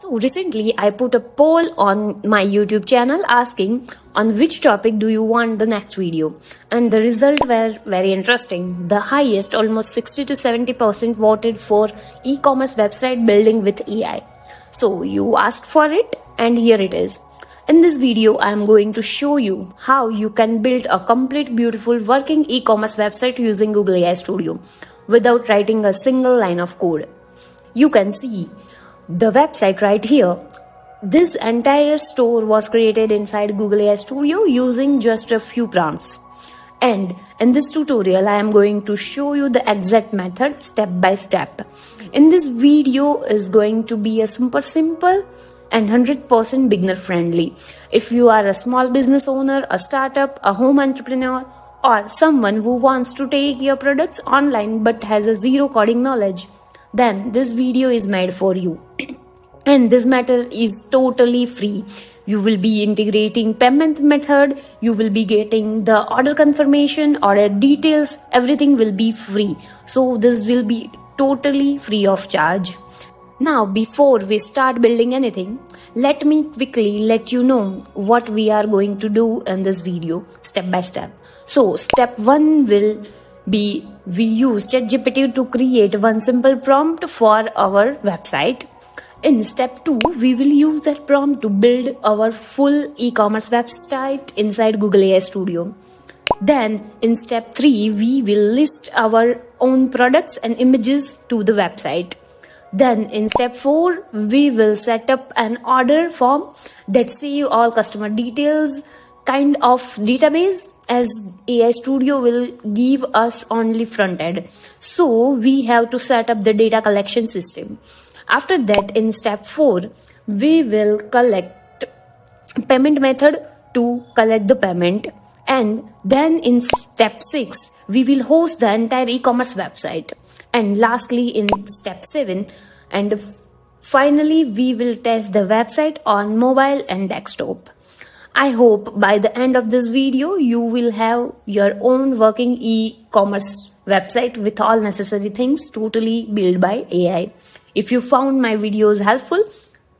So recently I put a poll on my YouTube channel asking on which topic do you want the next video, and the results were very interesting. The highest, almost 60 to 70% voted for e-commerce website building with AI. So you asked for it and here it is. In this video I am going to show you how you can build a complete beautiful working e-commerce website using Google AI Studio without writing a single line of code. You can see the website right here. This entire store was created inside Google AI Studio using just a few prompts. And in this tutorial, I am going to show you the exact method step by step. In this video is going to be a super simple and 100% beginner friendly. If you are a small business owner, a startup, a home entrepreneur, or someone who wants to take your products online but has a zero coding knowledge, then this video is made for you. And this matter is totally free. You will be integrating payment method, you will be getting the order confirmation, order details, everything will be free. So this will be totally free of charge. Now before we start building anything, let me quickly let you know what we are going to do in this video step by step. So step 1 will be we use ChatGPT to create one simple prompt for our website. In step 2, we will use that prompt to build our full e-commerce website inside Google AI Studio. Then in step 3, we will list our own products and images to the website. Then in step 4, we will set up an order form that save all customer details kind of database, as AI Studio will give us only front end. So we have to set up the data collection system. After that, in step 4, we will collect payment method to collect the payment. And then in step 6, we will host the entire e-commerce website. And lastly, in step 7, and finally, we will test the website on mobile and desktop. I hope by the end of this video, you will have your own working e-commerce website with all necessary things totally built by AI. If you found my videos helpful,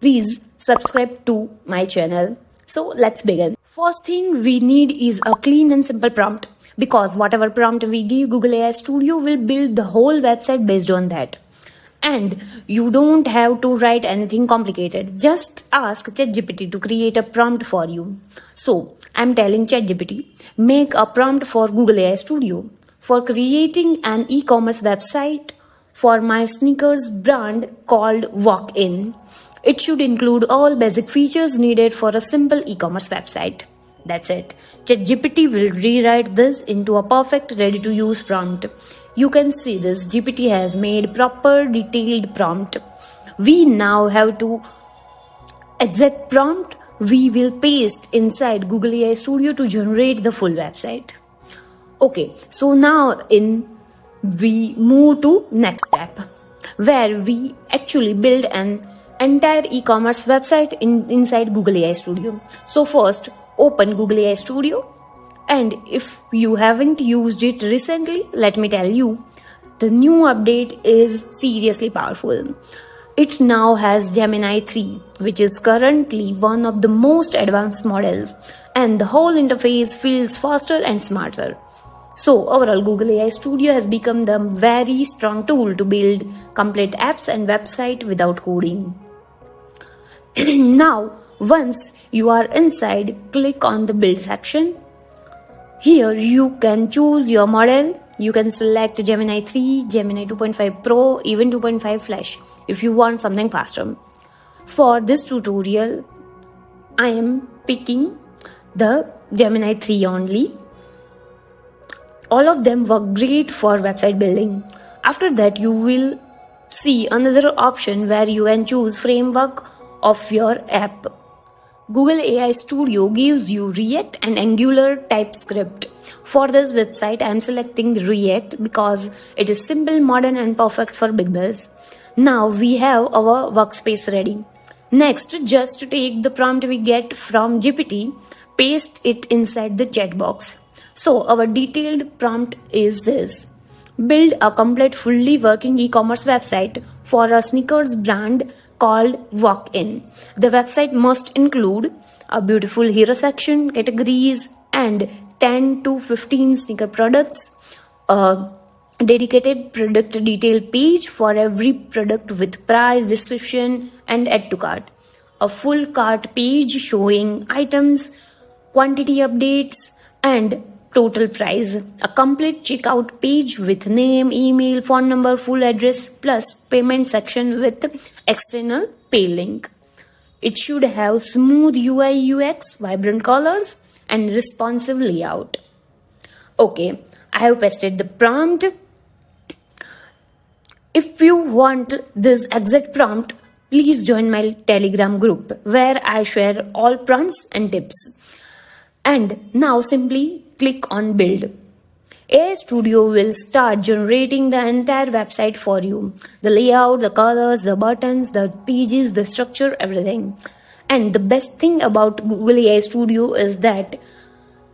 please subscribe to my channel. So let's begin. First thing we need is a clean and simple prompt, because whatever prompt we give, Google AI Studio will build the whole website based on that. And you don't have to write anything complicated. Just ask ChatGPT to create a prompt for you. So I'm telling ChatGPT, make a prompt for Google AI Studio for creating an e-commerce website for my sneakers brand called Walk-In. It should include all basic features needed for a simple e-commerce website. That's it. ChatGPT will rewrite this into a perfect ready-to-use prompt. You can see this. GPT has made proper detailed prompt. We now have to exact prompt we will paste inside Google AI Studio to generate the full website. Okay, so now we move to next step, where we actually build an entire e-commerce website inside Google AI Studio. So first, open Google AI Studio. And if you haven't used it recently, let me tell you, the new update is seriously powerful. It now has Gemini 3, which is currently one of the most advanced models, and the whole interface feels faster and smarter. So overall, Google AI Studio has become the very strong tool to build complete apps and website without coding. Now, once you are inside, click on the build section. Here you can choose your model. You can select Gemini 3, Gemini 2.5 Pro, even 2.5 Flash if you want something faster. For this tutorial, I am picking the Gemini 3 only. All of them work great for website building. After that, you will see another option where you can choose framework of your app. Google AI Studio gives you React and Angular TypeScript. For this website, I am selecting React because it is simple, modern and perfect for beginners. Now we have our workspace ready. Next, just take the prompt we get from GPT, paste it inside the chat box. So our detailed prompt is this: build a complete fully working e-commerce website for a sneakers brand called walk-in. The website must include a beautiful hero section, categories, and 10 to 15 sneaker products, a dedicated product detail page for every product with price, description, and add to cart, a full cart page showing items, quantity updates, and total price, a complete checkout page with name, email, phone number, full address, plus payment section with external pay link. It should have smooth UI UX, vibrant colors, and responsive layout. Okay, I have pasted the prompt. If you want this exact prompt, please join my Telegram group where I share all prompts and tips. And now simply click on build. AI Studio will start generating the entire website for you. The layout, the colors, the buttons, the pages, the structure, everything. And the best thing about Google AI Studio is that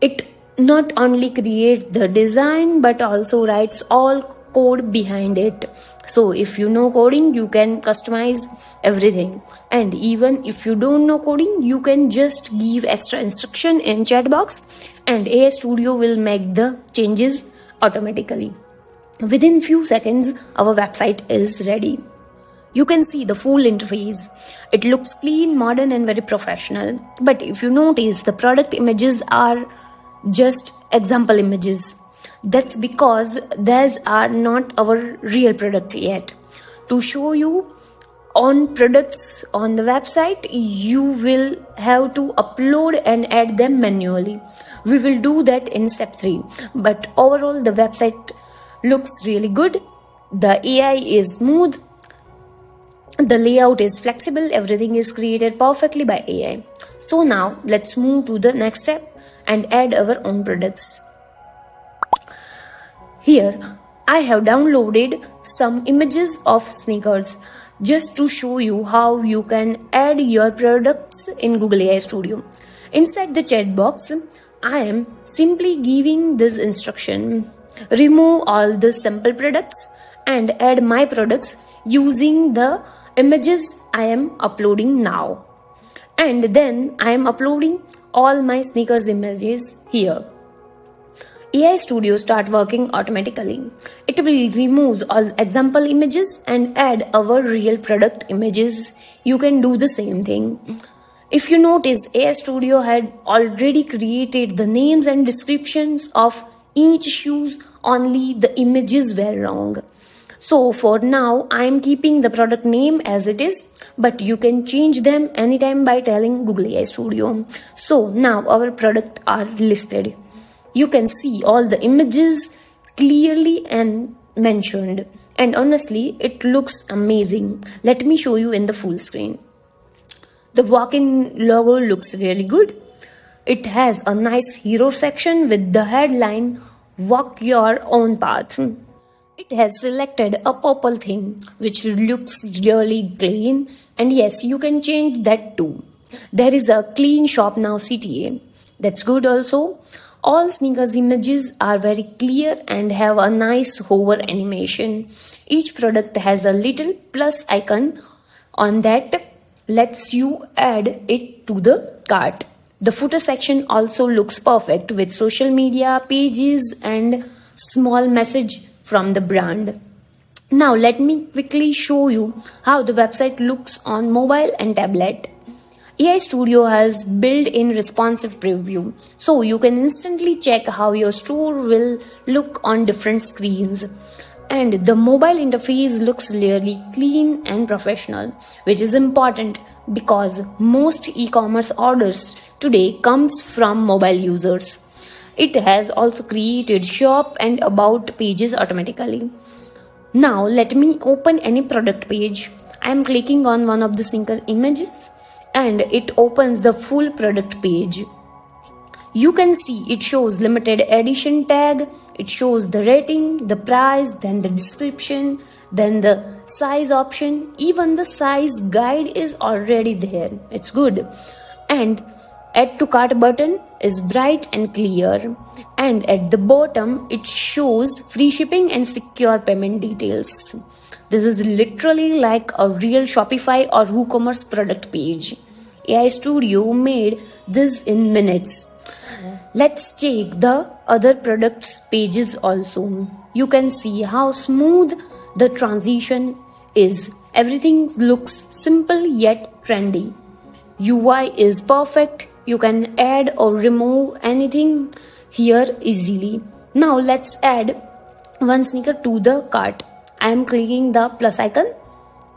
it not only creates the design but also writes all code behind it. So if you know coding, you can customize everything. And even if you don't know coding, you can just give extra instruction in chat box and AI Studio will make the changes automatically. Within few seconds, our website is ready. You can see the full interface. It looks clean, modern, and very professional. But if you notice, the product images are just example images. That's because these are not our real product yet. To show you on products on the website, you will have to upload and add them manually. We will do that in step 3. But overall, the website looks really good. The AI is smooth. The layout is flexible. Everything is created perfectly by AI. So now let's move to the next step and add our own products. Here, I have downloaded some images of sneakers just to show you how you can add your products in Google AI Studio. Inside the chat box, I am simply giving this instruction: remove all the sample products and add my products using the images I am uploading now. And then I am uploading all my sneakers images here. AI Studio start working automatically. It will remove all example images and add our real product images. You can do the same thing. If you notice, AI Studio had already created the names and descriptions of each shoes, only the images were wrong. So for now, I am keeping the product name as it is, but you can change them anytime by telling Google AI Studio. So now our products are listed. You can see all the images clearly and mentioned. And honestly, it looks amazing. Let me show you in the full screen. The walk-in logo looks really good. It has a nice hero section with the headline, "Walk Your Own Path." It has selected a purple theme, which looks really clean. And yes, you can change that too. There is a clean shop now CTA. That's good also. All sneakers images are very clear and have a nice hover animation. Each product has a little plus icon on that lets you add it to the cart. The footer section also looks perfect with social media pages and small message from the brand. Now let me quickly show you how the website looks on mobile and tablet. AI Studio has built-in responsive preview, so you can instantly check how your store will look on different screens. And the mobile interface looks really clean and professional, which is important because most e-commerce orders today comes from mobile users. It has also created shop and about pages automatically. Now let me open any product page. I am clicking on one of the sneaker images and it opens the full product page. You can see it shows limited edition tag, it shows the rating, the price, then the description, then the size option, even the size guide is already there. It's good. And add to cart button is bright and clear. And at the bottom, it shows free shipping and secure payment details. This is literally like a real Shopify or WooCommerce product page. AI Studio made this in minutes. Let's check the other products pages also. You can see how smooth the transition is. Everything looks simple yet trendy. UI is perfect. You can add or remove anything here easily. Now let's add one sneaker to the cart. I am clicking the plus icon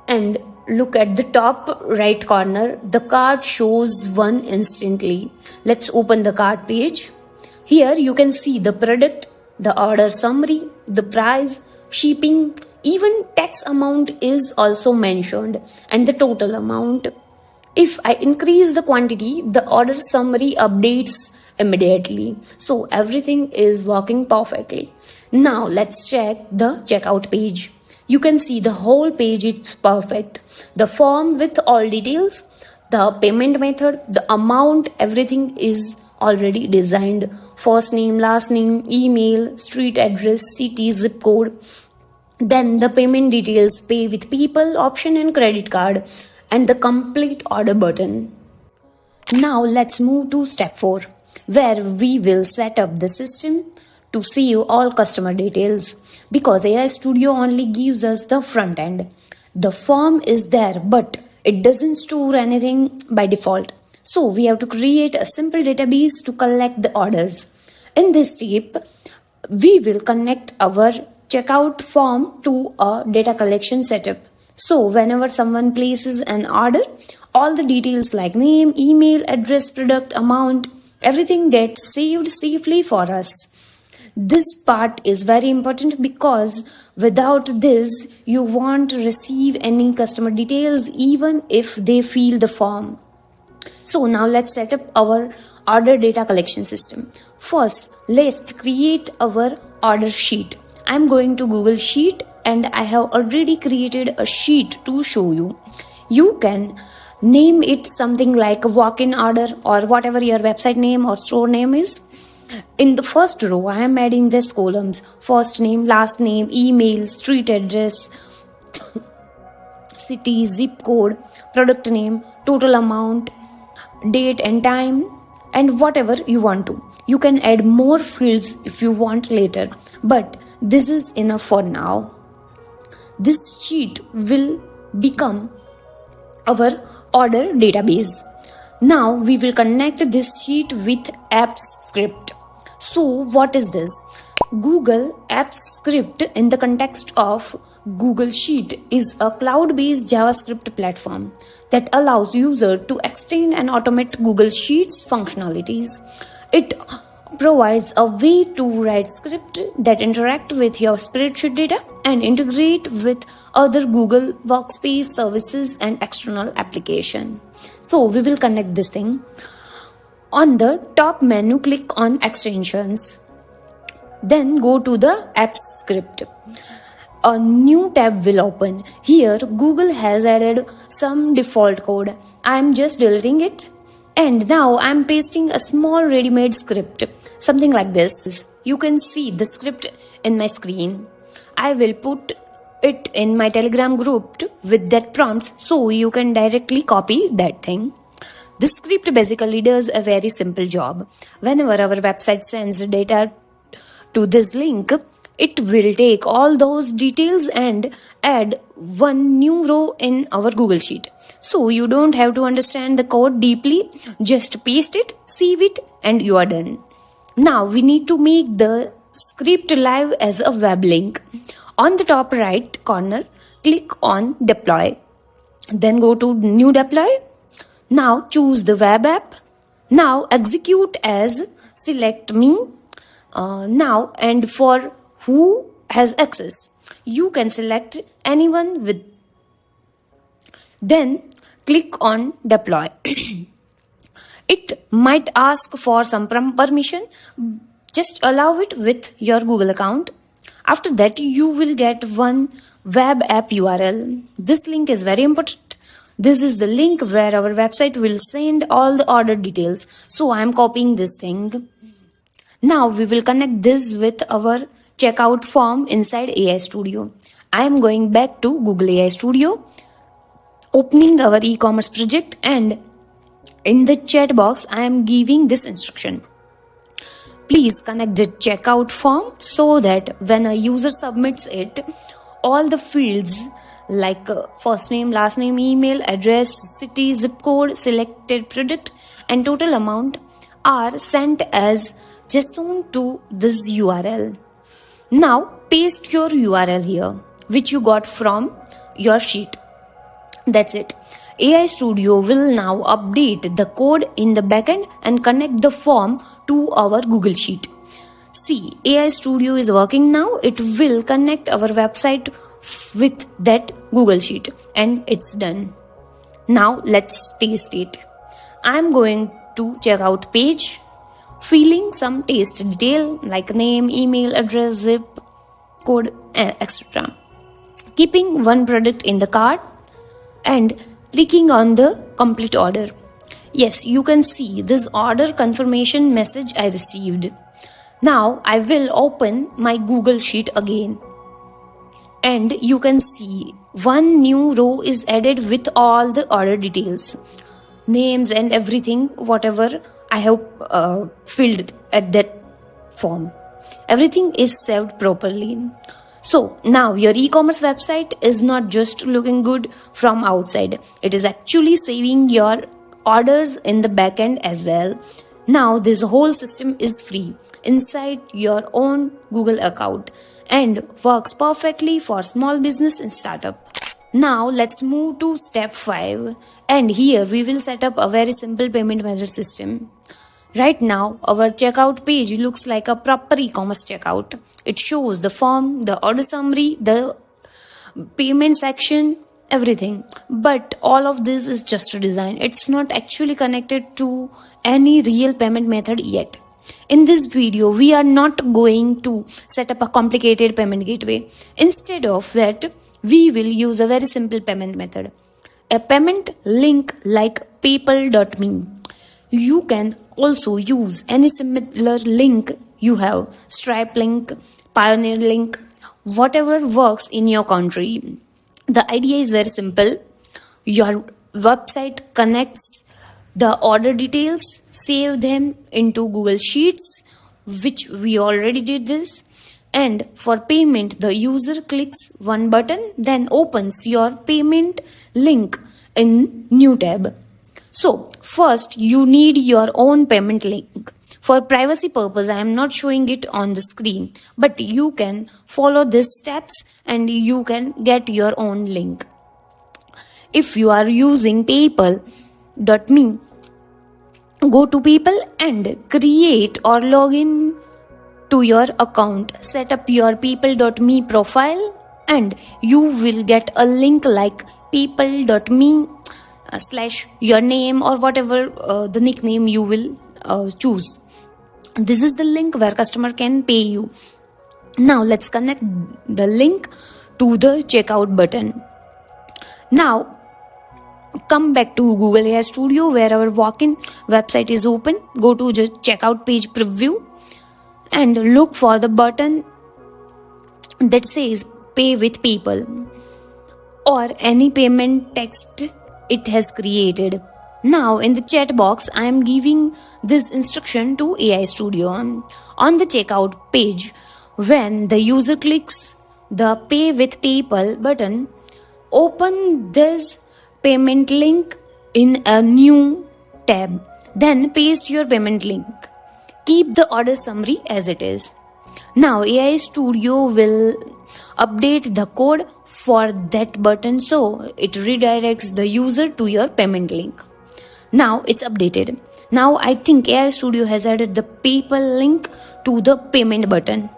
and look at the top right corner. The cart shows one instantly. Let's open the cart page. Here you can see the product, the order summary, the price, shipping, even tax amount is also mentioned and the total amount. If I increase the quantity, the order summary updates immediately. So everything is working perfectly. Now let's check the checkout page. You can see the whole page is perfect. The form with all details, the payment method, the amount, everything is already designed. First name, last name, email, street address, city, zip code. Then the payment details, pay with people option and credit card, and the complete order button. Now let's move to step 4, where we will set up the system to save all customer details, because AI Studio only gives us the front end. The form is there, but it doesn't store anything by default. So we have to create a simple database to collect the orders. In this step, we will connect our checkout form to a data collection setup. So whenever someone places an order, all the details like name, email, address, product, amount, everything gets saved safely for us. This part is very important because without this, you won't receive any customer details even if they fill the form. So now let's set up our order data collection system. First, let's create our order sheet. I'm going to Google Sheet and I have already created a sheet to show you. You can name it something like a walk-in order or whatever your website name or store name is. In the first row, I am adding these columns: first name, last name, email, street address, city, zip code, product name, total amount, date and time, and whatever you want to. You can add more fields if you want later, but this is enough for now. This sheet will become our order database. Now we will connect this sheet with apps script. So what is this? Google Apps Script in the context of Google Sheet is a cloud-based JavaScript platform that allows user to extend and automate Google Sheets functionalities. It provides a way to write script that interact with your spreadsheet data and integrate with other Google Workspace services and external application. So we will connect this thing. On the top menu, click on extensions. Then go to the apps script. A new tab will open. Here Google has added some default code. I'm just deleting it. And now I'm pasting a small ready-made script. Something like this. You can see the script in my screen. I will put it in my Telegram group with that prompt so you can directly copy that thing. This script basically does a very simple job. Whenever our website sends data to this link, it will take all those details and add one new row in our Google Sheet. So you don't have to understand the code deeply, just paste it, save it, and you are done. Now we need to make the script live as a web link. On the top right corner, click on deploy. Then go to new deploy. Now choose the web app. Now execute as select me. Now and for who has access, you can select anyone with. Then click on deploy. It might ask for some permission. Just allow it with your Google account. After that, you will get one web app URL. This link is very important. This is the link where our website will send all the order details. So I am copying this thing. Now we will connect this with our checkout form inside AI Studio. I am going back to Google AI Studio, opening our e-commerce project, and in the chat box, I am giving this instruction. Please connect the checkout form so that when a user submits it, all the fields like first name, last name, email, address, city, zip code, selected product, and total amount are sent as JSON to this URL. Now paste your URL here, which you got from your sheet. That's it. AI Studio will now update the code in the backend and connect the form to our Google Sheet. See, AI Studio is working now. It will connect our website with that Google Sheet, and it's done. Now let's taste it. I'm going to checkout page, filling some taste detail like name, email, address, zip code, etc. Keeping one product in the cart and clicking on the complete order. Yes, you can see this order confirmation message I received. Now I will open my Google Sheet again. And you can see one new row is added with all the order details, names and everything, whatever I have filled at that form. Everything is saved properly. So now your e-commerce website is not just looking good from outside. It is actually saving your orders in the backend as well. Now this whole system is free inside your own Google account and works perfectly for small business and startup. Now let's move to step 5, and here we will set up a very simple payment method system. Right now, our checkout page looks like a proper e-commerce checkout. It shows the form, the order summary, the payment section, everything. But all of this is just a design. It's not actually connected to any real payment method yet. In this video, we are not going to set up a complicated payment gateway. Instead of that, we will use a very simple payment method. A payment link like paypal.me. You can also use any similar link you have, Stripe link, Pioneer link, whatever works in your country. The idea is very simple. Your website connects the order details, save them into Google Sheets, which we already did this. And for payment, the user clicks one button, then opens your payment link in new tab. So first you need your own payment link. For privacy purpose, I am not showing it on the screen, but you can follow these steps and you can get your own link. If you are using paypal.me, go to PayPal and create or log in to your account. Set up your paypal.me profile and you will get a link like paypal.me / your name or whatever the nickname you will choose. This is the link where customer can pay you. Now let's connect the link to the checkout button. Now come back to Google AI Studio where our walk-in website is open. Go to the checkout page preview and look for the button that says pay with PayPal or any payment text it has created. Now in the chat box, I am giving this instruction to AI Studio. On the checkout page, when the user clicks the pay with PayPal button, open this payment link in a new tab. Then paste your payment link. Keep the order summary as it is. Now AI Studio will update the code for that button so it redirects the user to your payment link. Now it's updated. Now I think AI Studio has added the PayPal link to the payment button.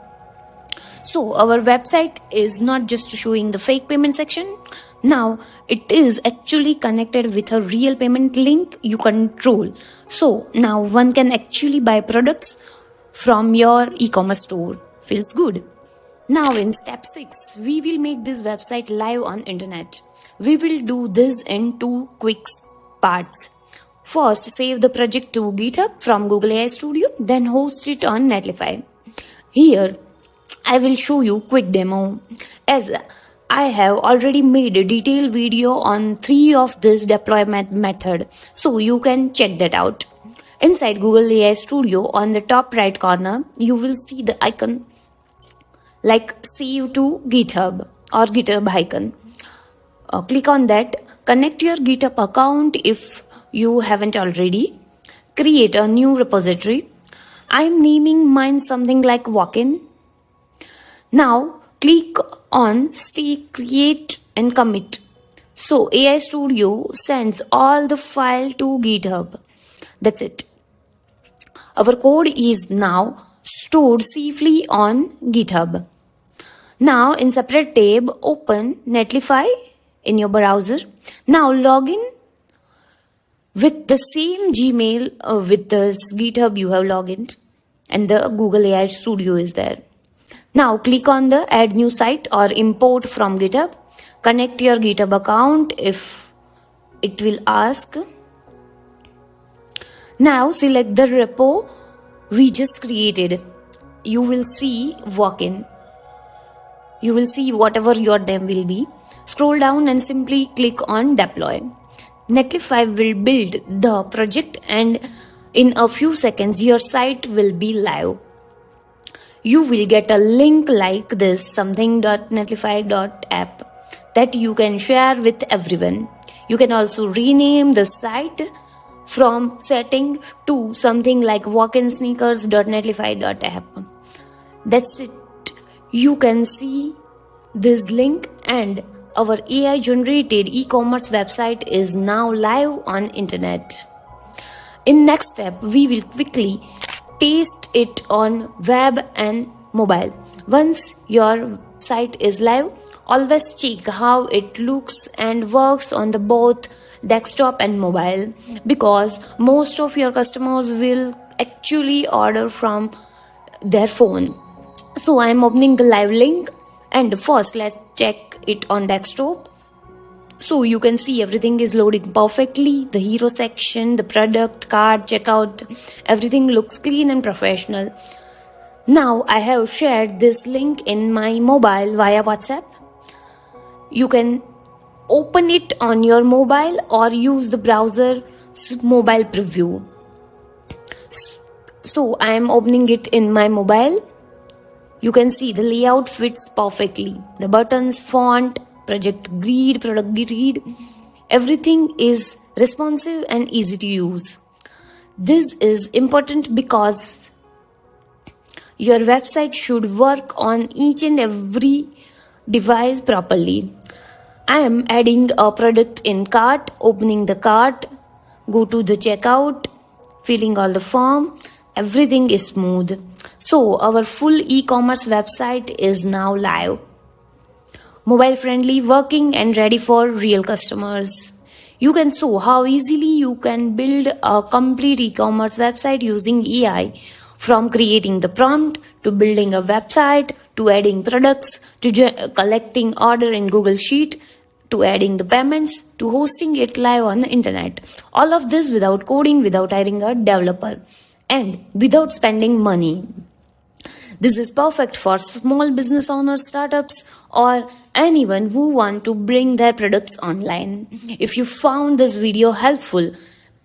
So our website is not just showing the fake payment section. Now it is actually connected with a real payment link you control. So now one can actually buy products from your e-commerce store. Feels good. Now in step 6, we will make this website live on internet. We will do this in 2 quick parts. First, save the project to GitHub from Google AI Studio, then host it on Netlify. Here, I will show you quick demo. As I have already made a detailed video on 3 of this deployment method, so you can check that out. Inside Google AI Studio, on the top right corner, you will see the icon like Save to GitHub or GitHub icon. Click on that, connect your GitHub account if you haven't already, create a new repository. I'm naming mine something like walk-in. Now click on Stay, Create and Commit. So AI Studio sends all the file to GitHub. That's it. Our code is now stored safely on GitHub. Now in separate tab, open Netlify in your browser. Now log in with the same Gmail with this GitHub you have logged in, and the Google AI Studio is there. Now click on the add new site or import from GitHub. Connect your GitHub account if it will ask. Now select the repo we just created. You will see walk-in. You will see whatever your name will be. Scroll down and simply click on deploy. Netlify will build the project and in a few seconds your site will be live. You will get a link like this, something.netlify.app, that you can share with everyone. You can also rename the site from setting to something like walkinsneakers.netlify.app. That's it. You can see this link, and our AI generated e-commerce website is now live on internet. In next step, we will quickly test it on web and mobile. Once your site is live, always check how it looks and works on the both desktop and mobile, because most of your customers will actually order from their phone. So I am opening the live link, and first let's check it on desktop. So you can see everything is loading perfectly. The hero section, the product, card, checkout, everything looks clean and professional. Now I have shared this link in my mobile via WhatsApp. You can open it on your mobile or use the browser's mobile preview. So I am opening it in my mobile. You can see the layout fits perfectly. The buttons, font, project grid, product grid, everything is responsive and easy to use. This is important because your website should work on each and every device properly. I am adding a product in cart, opening the cart, go to the checkout, filling all the form. Everything is smooth. So our full e-commerce website is now live. Mobile friendly, working and ready for real customers. You can show how easily you can build a complete e-commerce website using AI, from creating the prompt to building a website to adding products to collecting order in Google Sheet to adding the payments to hosting it live on the internet. All of this without coding, without hiring a developer, and without spending money. This is perfect for small business owners, startups, or anyone who want to bring their products online. If you found this video helpful,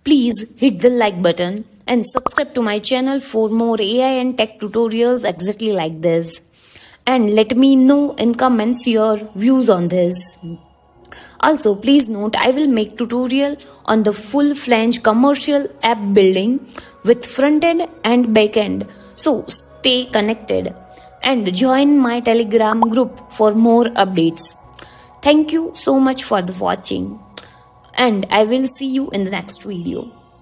please hit the like button and subscribe to my channel for more AI and tech tutorials exactly like this. And let me know in comments your views on this. Also, please note I will make tutorial on the full-fledged commercial app building with front-end and back-end. So stay connected and join my Telegram group for more updates. Thank you so much for the watching, and I will see you in the next video.